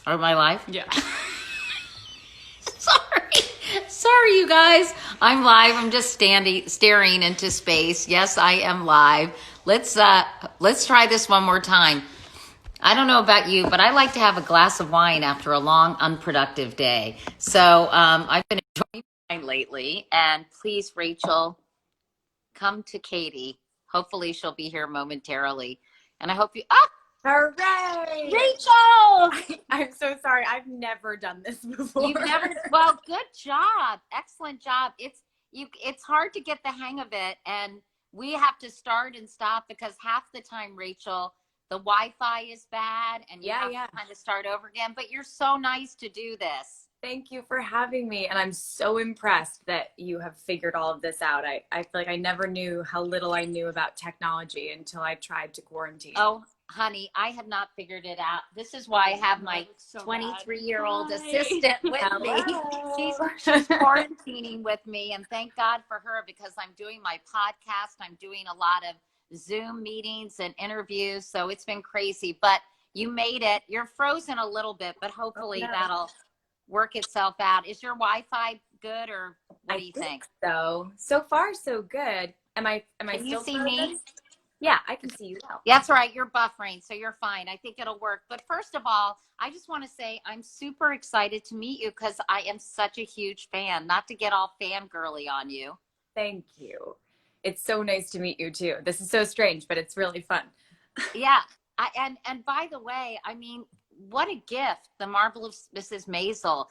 Are my live? Yeah. Sorry, you guys. I'm live. I'm just staring into space. Yes, I am live. Let's try this one more time. I don't know about you, but I like to have a glass of wine after a long, unproductive day. So I've been enjoying wine lately. And please, Rachel, come to Katie. Hopefully, she'll be here momentarily. And I hope you. Ah, Hooray! Rachel! I'm so sorry. I've never done this before. You've never, well, good job. Excellent job. It's hard to get the hang of it. And we have to start and stop because half the time, Rachel, the Wi-Fi is bad and you have Yeah. to kind of start over again. But you're so nice to do this. Thank you for having me. And I'm so impressed that you have figured all of this out. I feel like I never knew how little I knew about technology until I tried to quarantine. Oh, honey, I have not figured it out. This is why I have my 23-year-old assistant with me. She's, Hello. she's quarantining with me, and thank God for her because I'm doing my podcast. I'm doing a lot of Zoom meetings and interviews, so it's been crazy. But you made it. You're frozen a little bit, but Oh, hopefully no. that'll work itself out. Is your Wi-Fi good, or what do you I think? so. So far, so good. Am I Can you still see frozen? me? Yeah, I can see you now. That's right. You're buffering, so you're fine. I think it'll work. But first of all, I just want to say I'm super excited to meet you because I am such a huge fan. Not to get all fangirly on you. Thank you. It's so nice to meet you too. This is so strange, but it's really fun. Yeah. And by the way, I mean, what a gift, The Marvelous Mrs. Maisel.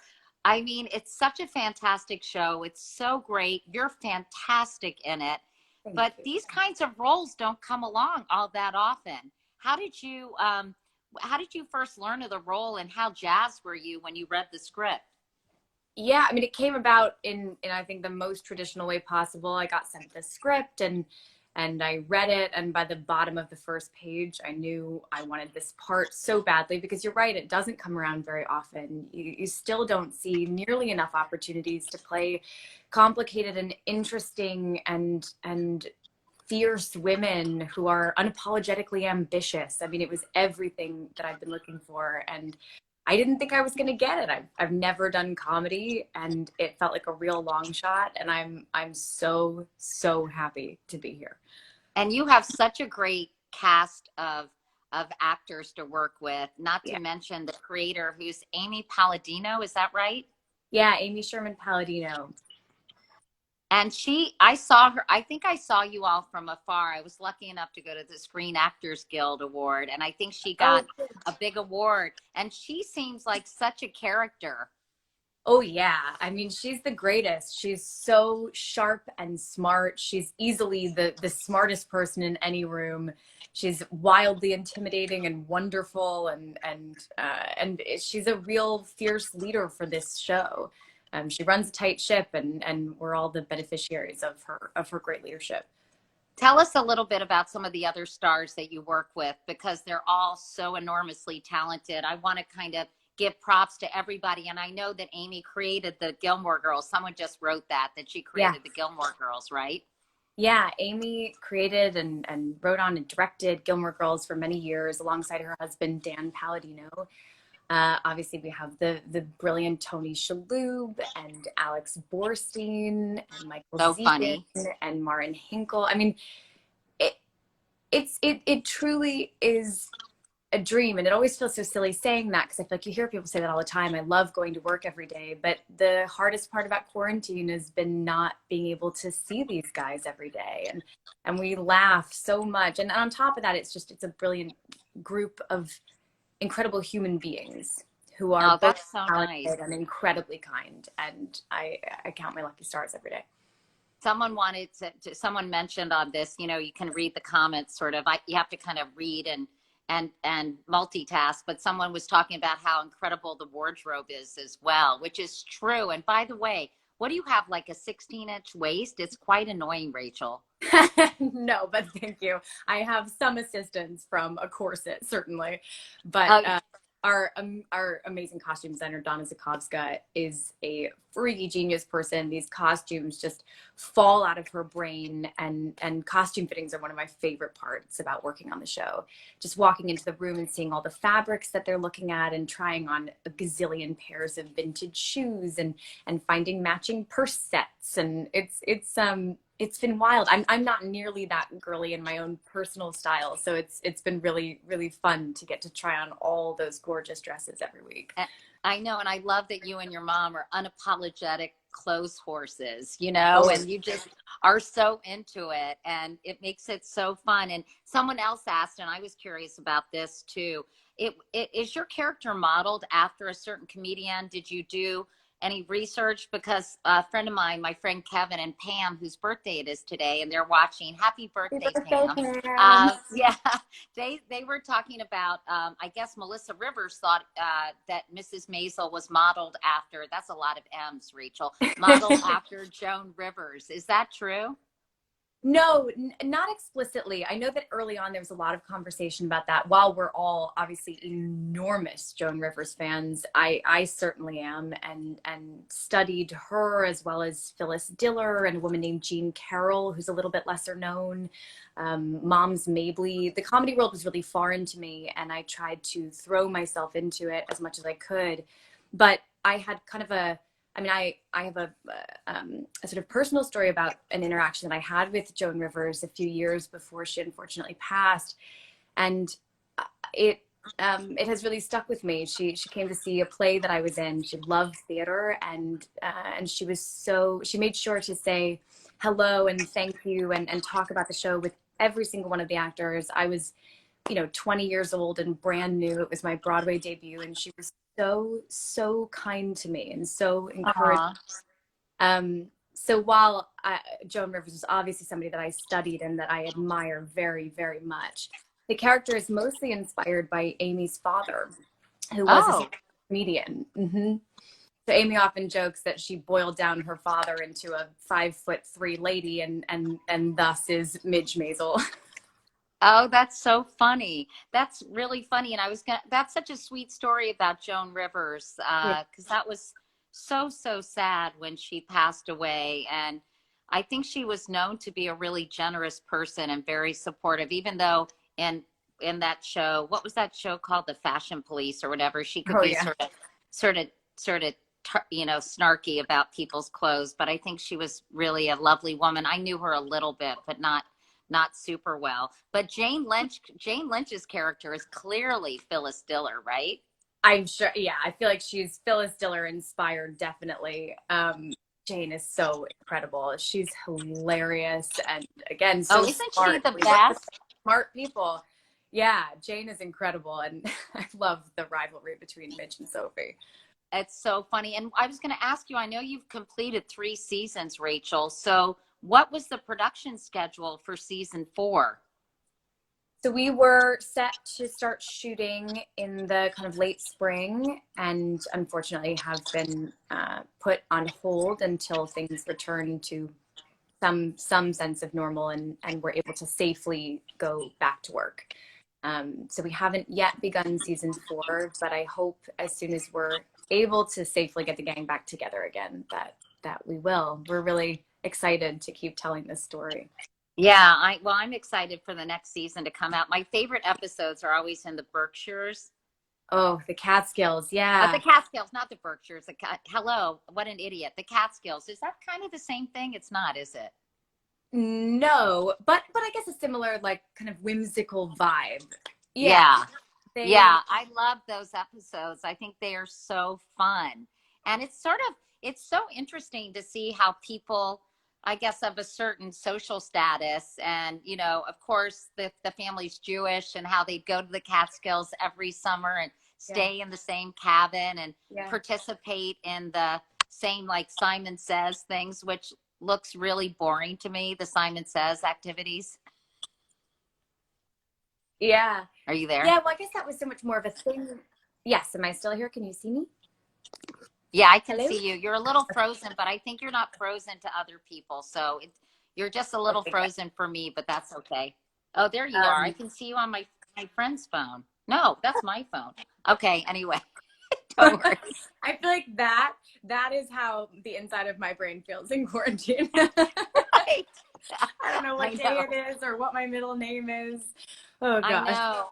I mean, it's such a fantastic show. It's so great. You're fantastic in it. Thank But you. these kinds of roles don't come along all that often. How did you how did you first learn of the role and how jazzed were you when you read the script? Yeah, I mean, it came about in I think the most traditional way possible. I got sent the script and I read it, and by the bottom of the first page, I knew I wanted this part so badly because you're right, it doesn't come around very often. You still don't see nearly enough opportunities to play complicated and interesting and fierce women who are unapologetically ambitious. I mean, it was everything that I've been looking for, and I didn't think I was going to get it. I've never done comedy, and it felt like a real long shot, and I'm so happy to be here. And you have such a great cast of actors to work with, not to Yeah. mention the creator who's Amy Palladino, is that right? Yeah, Amy Sherman-Palladino. And I saw her, I think I saw you all from afar. I was lucky enough to go to the Screen Actors Guild Award, and I think she Oh, got a big award. And she seems like such a character. oh yeah. I mean, she's the greatest. She's so sharp and smart. She's easily the smartest person in any room. She's wildly intimidating and wonderful, and she's a real fierce leader for this show. She runs a tight ship, and we're all the beneficiaries of her great leadership. Tell us a little bit about some of the other stars that you work with because they're all so enormously talented. I want to kind of give props to everybody. And I know that Amy created the Gilmore Girls. Someone just wrote that she Yeah. created the Gilmore Girls, right? Yeah, Amy created and wrote on and directed Gilmore Girls for many years alongside her husband, Dan Palladino. Obviously, we have the brilliant Tony Shalhoub and Alex Borstein and Michael So Zegan funny. and Marin Hinkle. I mean, it it truly is a dream, and it always feels so silly saying that because I feel like you hear people say that all the time. I love going to work every day, but the hardest part about quarantine has been not being able to see these guys every day, and we laugh so much. And on top of that, it's a brilliant group of incredible human beings who are Oh, both that's so nice. talented and incredibly kind. And I count my lucky stars every day. Someone wanted someone mentioned on this, you can read the comments sort of, you have to kind of read and multitask, but someone was talking about how incredible the wardrobe is as well, which is true. And by the way, what do you have, like a 16-inch waist? It's quite annoying, Rachel. No, but thank you. I have some assistance from a corset, certainly. But Oh, our amazing costume designer Donna Zakovska is a freaky genius person. These costumes just fall out of her brain, and costume fittings are one of my favorite parts about working on the show. Just walking into the room and seeing all the fabrics that they're looking at, and trying on a gazillion pairs of vintage shoes, and finding matching purse sets, and it's been wild. I'm not nearly that girly in my own personal style, so it's been really, really fun to get to try on all those gorgeous dresses every week. I know, and I love that you and your mom are unapologetic clothes horses, you know, and you just are so into it, and it makes it so fun. And someone else asked, and I was curious about this too. It is your character modeled after a certain comedian? Did you do any research? Because a friend of mine, my friend Kevin and Pam, whose birthday it is today, and they're watching. Happy birthday, Pam. Yeah, they were talking about, I guess Melissa Rivers thought that Mrs. Mazal was modeled after, that's a lot of M's, Rachel, modeled after Joan Rivers. Is that true? No, not explicitly. I know that early on there was a lot of conversation about that. While we're all obviously enormous Joan Rivers fans, I certainly am, and studied her, as well as Phyllis Diller and a woman named Jean Carroll, who's a little bit lesser known. Moms Mabley. The comedy world was really foreign to me, and I tried to throw myself into it as much as I could. But I had kind of I have a sort of personal story about an interaction that I had with Joan Rivers a few years before she unfortunately passed, and it has really stuck with me. She came to see a play that I was in. She loved theater, and she made sure to say hello and thank you and talk about the show with every single one of the actors. I was 20 years old and brand new. It was my Broadway debut, and she was so kind to me and so encouraging. So while Joan Rivers is obviously somebody that I studied and that I admire very, very much, the character is mostly inspired by Amy's father, who was a comedian. Mm-hmm. So Amy often jokes that she boiled down her father into a 5'3" lady, and thus is Midge Maisel. Oh, that's so funny. That's really funny. And that's such a sweet story about Joan Rivers, because that was so sad when she passed away. And I think she was known to be a really generous person and very supportive, even though in that show, what was that show called? The Fashion Police or whatever, she could be sort of snarky about people's clothes. But I think she was really a lovely woman. I knew her a little bit, but not super well. But Jane Lynch's character is clearly Phyllis Diller, right? I'm sure. Yeah, I feel like she's Phyllis Diller inspired, definitely. Jane is so incredible. She's hilarious, and again, so isn't smart. she the best? Smart people. Yeah, Jane is incredible, and I love the rivalry between Mitch and Sophie. It's so funny. And I was going to ask you, I know you've completed 3 seasons, Rachel. So what was the production schedule for season 4? So we were set to start shooting in the kind of late spring, and unfortunately have been put on hold until things return to some sense of normal, and we're able to safely go back to work. So we haven't yet begun season 4, but I hope as soon as we're able to safely get the gang back together again, that we will. We're really excited to keep telling this story. Yeah, I'm excited for the next season to come out. My favorite episodes are always in the Berkshires. Oh, the Catskills, yeah. The Catskills, not the Berkshires. Hello, what an idiot. The Catskills. Is that kind of the same thing? It's not, is it? No, but I guess a similar, like, kind of whimsical vibe. Yeah. Yeah, I love those episodes. I think they are so fun. And it's so interesting to see how people, I guess, of a certain social status, and of course the family's Jewish, and how they go to the Catskills every summer and stay in the same cabin and participate in the same, like, Simon Says things, which looks really boring to me, the Simon Says activities. Yeah. Are you there? Yeah, well, I guess that was so much more of a thing. Yes, am I still here? Can you see me? Yeah, I can see you. You're a little frozen, but I think you're not frozen to other people. So you're just a little frozen for me, but that's okay. Oh, there you are. I can see you on my friend's phone. No, that's my phone. Okay, anyway, don't worry. I feel like that is how the inside of my brain feels in quarantine. Right. I don't know I what day know. it is or what my middle name is. Oh I gosh. know.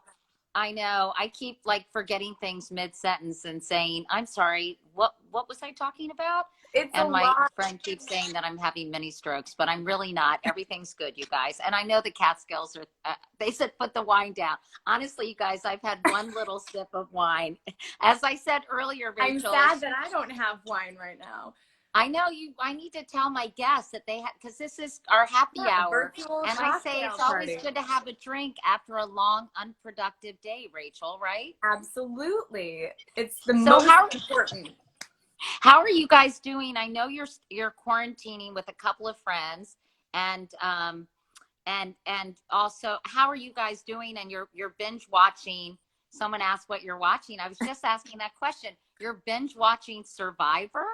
I know. I keep like forgetting things mid-sentence and saying, "I'm sorry. What was I talking about?" It's a And my lot. friend keeps saying that I'm having mini strokes, but I'm really not. Everything's good, you guys. And I know the Catskills are. They said put the wine down. Honestly, you guys, I've had one little sip of wine. As I said earlier, I'm Rachel, sad it's that I don't have wine right now. I know you. I need to tell my guests that they have, because this is our happy Yeah, hour. virtual And I say cocktail it's always party. good to have a drink after a long, unproductive day, Rachel, right? Absolutely. It's the So most important. how are you guys doing? I know you're quarantining with a couple of friends, and also how are you guys doing? And you're binge watching. Someone asked what you're watching. I was just asking that question. You're binge watching Survivor?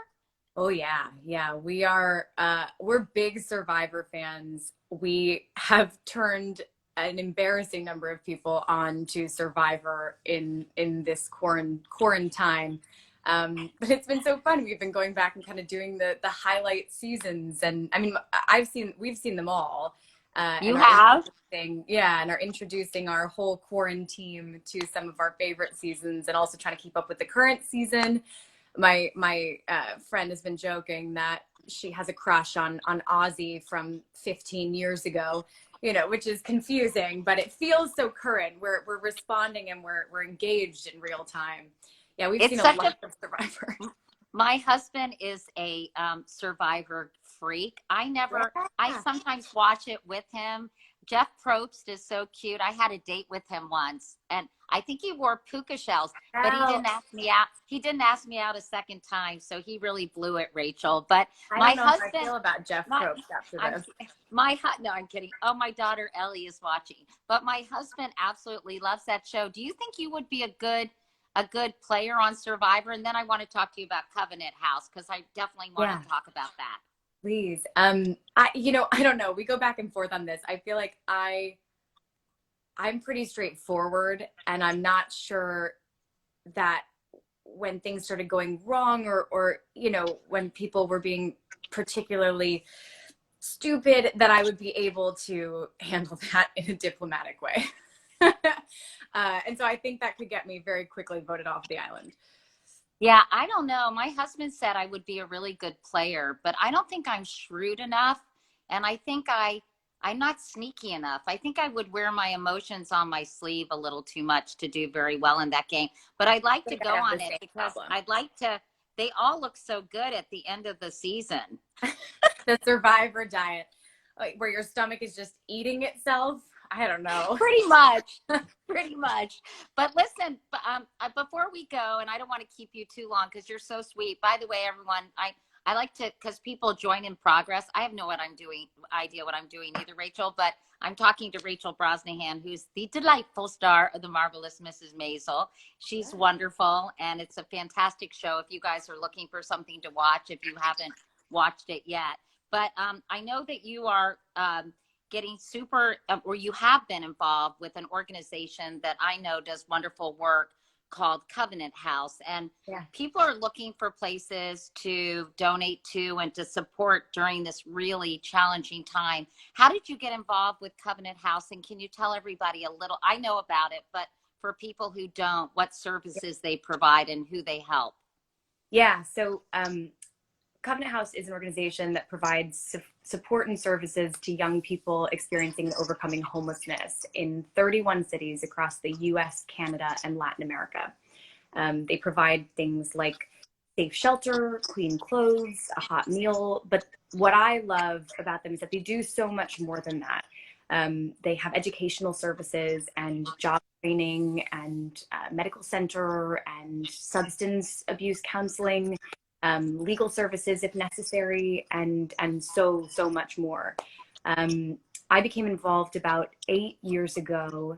Oh yeah. Yeah. We're big Survivor fans. We have turned an embarrassing number of people on to Survivor in this quarantine. But it's been so fun. We've been going back and kind of doing the highlight seasons, and I mean, we've seen them all, You and have? are introducing our whole quarantine to some of our favorite seasons, and also trying to keep up with the current season. My friend has been joking that she has a crush on Ozzy from 15 years ago, which is confusing, but it feels so current. We're responding and we're engaged in real time. Yeah, we've It's seen a such lot a of Survivor. My husband is a Survivor freak. I Yeah. sometimes watch it with him. Jeff Probst is so cute. I had a date with him once, and I think he wore puka shells, but he Well, didn't ask me out. He didn't ask me out a second time, so he really blew it, Rachel. But I my don't know how I husband, feel about Jeff my Probst after I'm this. no, I'm kidding. Oh, my daughter Ellie is watching, but my husband absolutely loves that show. Do you think you would be a good player on Survivor? And then I want to talk to you about Covenant House, because I definitely want Yeah, to talk about that. please. I don't know. We go back and forth on this. I feel like I'm pretty straightforward, and I'm not sure that when things started going wrong, or when people were being particularly stupid, that I would be able to handle that in a diplomatic way. And so I think that could get me very quickly voted off the island. Yeah, I don't know. My husband said I would be a really good player, but I don't think I'm shrewd enough. And I think I'm not sneaky enough. I think I would wear my emotions on my sleeve a little too much to do very well in that game. But I'd like I to think go I have the on it same because problem. I'd like to, they all look so good at the end of the season. The Survivor diet, like, where your stomach is just eating itself. I don't know. Pretty much. Pretty much. But listen, before we go, and I don't want to keep you too long because you're so sweet. By the way, everyone, I like to, because people join in progress. I have no idea what I'm doing either, Rachel, but I'm talking to Rachel Brosnahan, who's the delightful star of The Marvelous Mrs. Maisel. She's wonderful, and it's a fantastic show if you guys are looking for something to watch, if you haven't watched it yet. But I know that you are getting super, or you have been involved with an organization that I know does wonderful work called Covenant House. And Yeah. people are looking for places to donate to and to support during this really challenging time. How did you get involved with Covenant House? And can you tell everybody a little? I know about it, but for people who don't, what services they provide and who they help? Yeah. So Covenant House is an organization that provides support and services to young people experiencing and overcoming homelessness in 31 cities across the US, Canada, and Latin America. They provide things like safe shelter, clean clothes, a hot meal. But what I love about them is that they do so much more than that. They have educational services and job training and medical center and substance abuse counseling, legal services if necessary, and so much more. I became involved about 8 years ago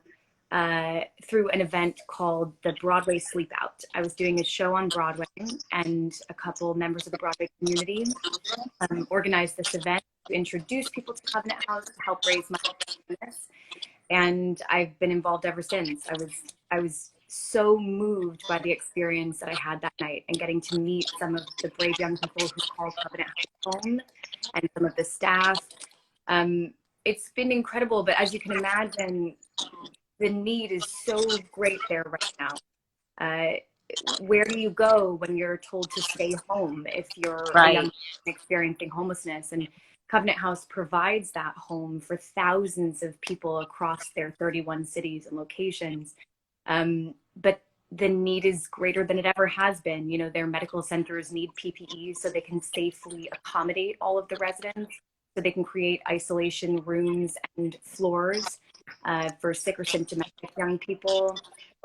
through an event called the Broadway Sleep Out. I was doing a show on Broadway, and a couple members of the Broadway community organized this event to introduce people to Covenant House, to help raise money for this. And I've been involved ever since. I was so moved by the experience that I had that night and getting to meet some of the brave young people who call Covenant House home and some of the staff. It's been incredible, but as you can imagine, the need is so great there right now. Where do you go when you're told to stay home if you're a young Right. person experiencing homelessness? And Covenant House provides that home for thousands of people across their 31 cities and locations. But the need is greater than it ever has been. You know, their medical centers need PPE so they can safely accommodate all of the residents, so they can create isolation rooms and floors for sick or symptomatic young people.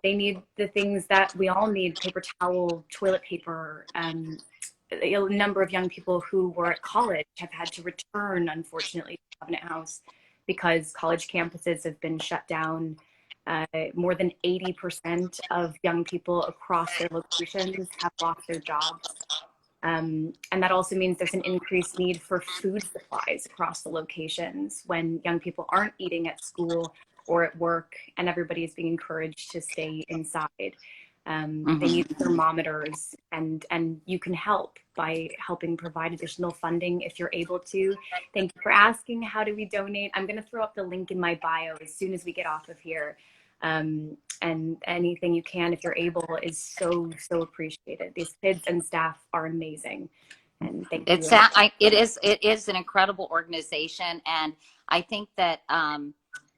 They need the things that we all need: paper towel, toilet paper. A number of young people who were at college have had to return, unfortunately, to Covenant House because college campuses have been shut down. More than 80% of young people across their locations have lost their jobs. And that also means there's an increased need for food supplies across the locations when young people aren't eating at school or at work and everybody is being encouraged to stay inside. They need thermometers, and you can help by helping provide additional funding if you're able to. Thank you for asking, how do we donate? I'm going to throw up the link in my bio as soon as we get off of here. And anything you can, if you're able, is so appreciated. These kids and staff are amazing, and thank you. It is an incredible organization, and I think that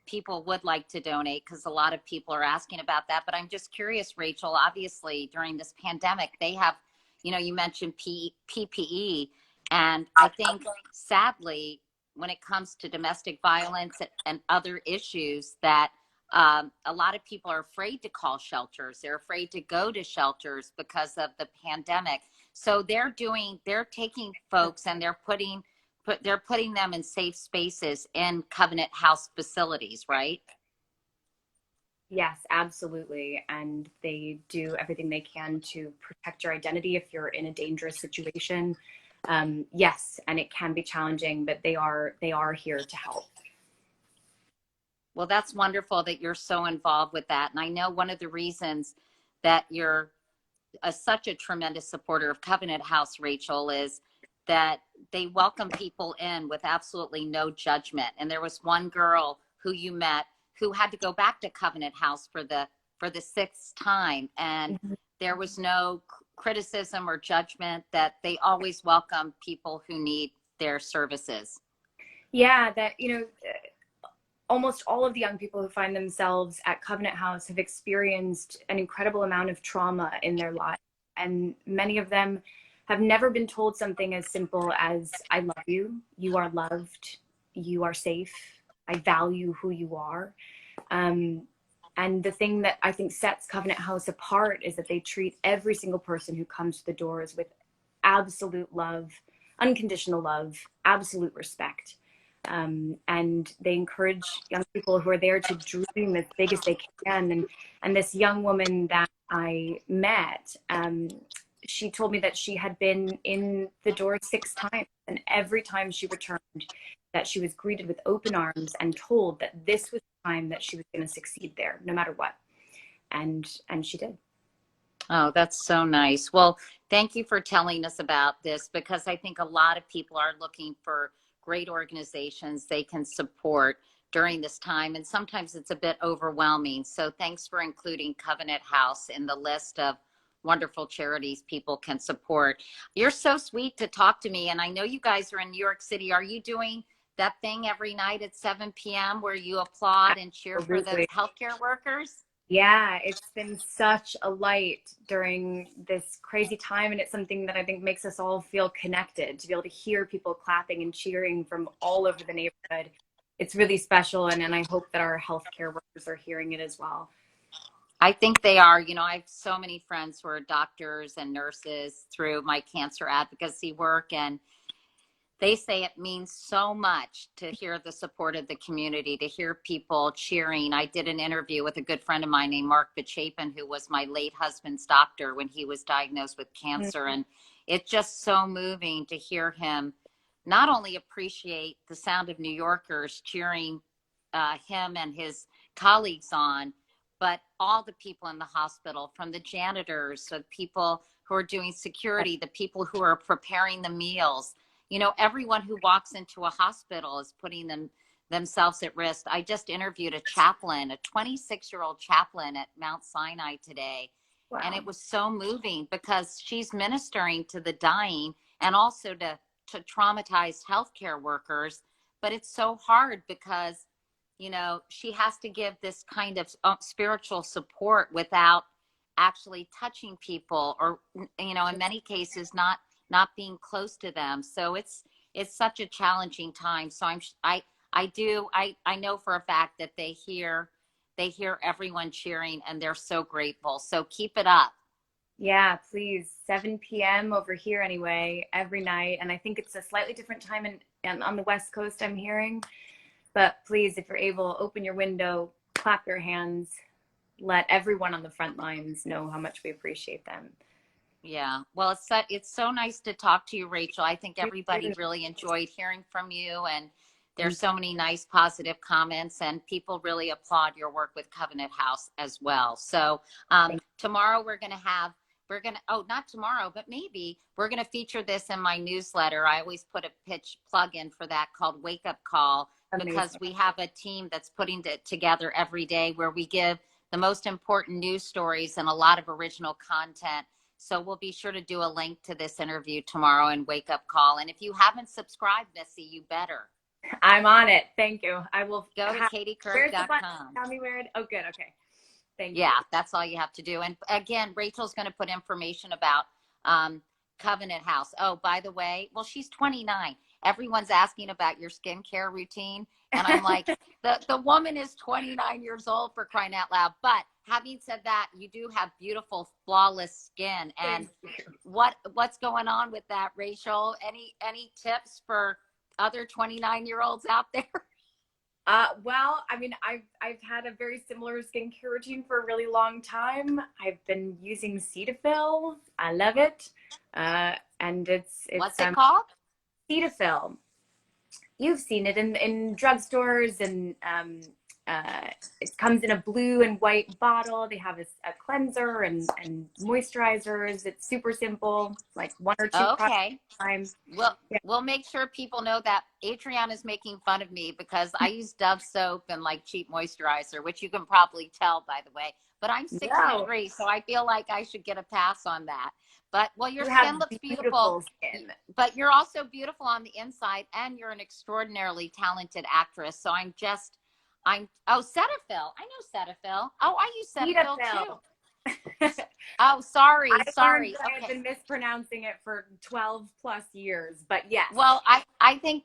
people would like to donate because a lot of people are asking about that. But I'm just curious, Rachel, obviously during this pandemic, they have, you mentioned PPE, and I think sadly, when it comes to domestic violence and other issues, that a lot of people are afraid to call shelters. They're afraid to go to shelters because of the pandemic. So they're taking folks and they're putting them in safe spaces in Covenant House facilities, right? Yes, absolutely. And they do everything they can to protect your identity if you're in a dangerous situation. Yes, and it can be challenging, but they are here to help. Well, that's wonderful that you're so involved with that. And I know one of the reasons that you're such a tremendous supporter of Covenant House, Rachel, is that they welcome people in with absolutely no judgment. And there was one girl who you met who had to go back to Covenant House for the sixth time, and there was no criticism or judgment, that they always welcome people who need their services. Yeah, that, almost all of the young people who find themselves at Covenant House have experienced an incredible amount of trauma in their life. And many of them have never been told something as simple as, I love you, you are loved, you are safe, I value who you are. And the thing that I think sets Covenant House apart is that they treat every single person who comes to the doors with absolute love, unconditional love, absolute respect. And they encourage young people who are there to dream as big as they can. And this young woman that I met, she told me that she had been in the door 6 times, and every time she returned, that she was greeted with open arms and told that this was the time that she was going to succeed there, no matter what. And she did. Oh, that's so nice. Well, thank you for telling us about this, because I think a lot of people are looking for great organizations they can support during this time. And sometimes it's a bit overwhelming. So thanks for including Covenant House in the list of wonderful charities people can support. You're so sweet to talk to me. And I know you guys are in New York City. Are you doing that thing every night at 7 p.m. where you applaud and cheer for the healthcare workers? Yeah, it's been such a light during this crazy time, and it's something that I think makes us all feel connected, to be able to hear people clapping and cheering from all over the neighborhood. It's really special, and I hope that our healthcare workers are hearing it as well. I think they are. I have so many friends who are doctors and nurses through my cancer advocacy work, and they say it means so much to hear the support of the community, to hear people cheering. I did an interview with a good friend of mine named Mark Bachapin, who was my late husband's doctor when he was diagnosed with cancer. And it's just so moving to hear him not only appreciate the sound of New Yorkers cheering him and his colleagues on, but all the people in the hospital, from the janitors to the people who are doing security, the people who are preparing the meals, you know, everyone who walks into a hospital is putting themselves at risk. I just interviewed a chaplain, a 26-year-old chaplain at Mount Sinai today. Wow. And it was so moving because she's ministering to the dying and also to traumatized healthcare workers. But it's so hard because, you know, she has to give this kind of spiritual support without actually touching people, or, you know, in many cases, not being close to them. So it's such a challenging time. So I know for a fact that they hear everyone cheering, and they're so grateful. So keep it up. Yeah, please. 7 p.m. over here anyway, every night. And I think it's a slightly different time on the West Coast, I'm hearing. But please, if you're able, open your window, clap your hands, let everyone on the front lines know how much we appreciate them. Yeah. Well, it's so nice to talk to you, Rachel. I think everybody really enjoyed hearing from you, and there's so many nice positive comments, and people really applaud your work with Covenant House as well. So tomorrow not tomorrow, but maybe we're going to feature this in my newsletter. I always put a pitch plug in for that called Wake Up Call. Amazing. Because we have a team that's putting it together every day where we give the most important news stories and a lot of original content. So we'll be sure to do a link to this interview tomorrow in Wake Up Call. And if you haven't subscribed, Missy, you better. I'm on it. Thank you. I will go to katiecouric.com. Tell me where it. Oh, good. Okay. Thank you. Yeah, that's all you have to do. And again, Rachel's going to put information about Covenant House. Oh, by the way, well, she's 29. Everyone's asking about your skincare routine. And I'm like, the woman is 29 years old, for crying out loud. But having said that, you do have beautiful, flawless skin. And what's going on with that, Rachel? Any tips for other 29-year-olds out there? Well, I mean, I've had a very similar skincare routine for a really long time. I've been using Cetaphil. I love it. And it's what's it called? Cetaphil. You've seen it in drugstores, and it comes in a blue and white bottle. They have a cleanser and moisturizers. It's super simple, like 1 or 2 products at a time. Well, we'll make sure people know that Adrienne is making fun of me because I use Dove soap and like cheap moisturizer, which you can probably tell, by the way. But I'm 6'3", so I feel like I should get a pass on that. But well, your skin looks beautiful. Skin. But you're also beautiful on the inside, and you're an extraordinarily talented actress. So Cetaphil. I know Cetaphil. Oh, I use Cetaphil too. Oh, sorry. I've been mispronouncing it for 12 plus years, but yes. Well, I think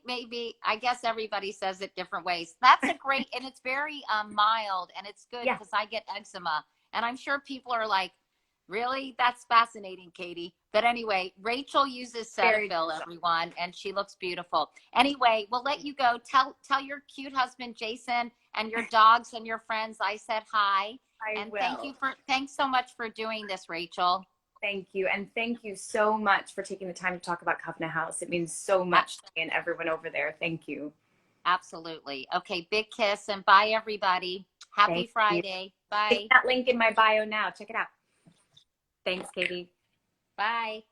I guess everybody says it different ways. That's a great, and it's very mild, and it's good because I get eczema, and I'm sure people are like, really? That's fascinating, Katie. But anyway, Rachel uses Cetaphil, everyone, and she looks beautiful. Anyway, we'll let you go. Tell your cute husband, Jason, and your dogs and your friends I said hi. I will. Thanks so much for doing this, Rachel. Thank you. And thank you so much for taking the time to talk about Covenant House. It means so much to me and everyone over there. Thank you. Absolutely. Okay, big kiss, and bye, everybody. Happy Friday. Bye. Take that link in my bio now. Check it out. Thanks, Katie. Bye.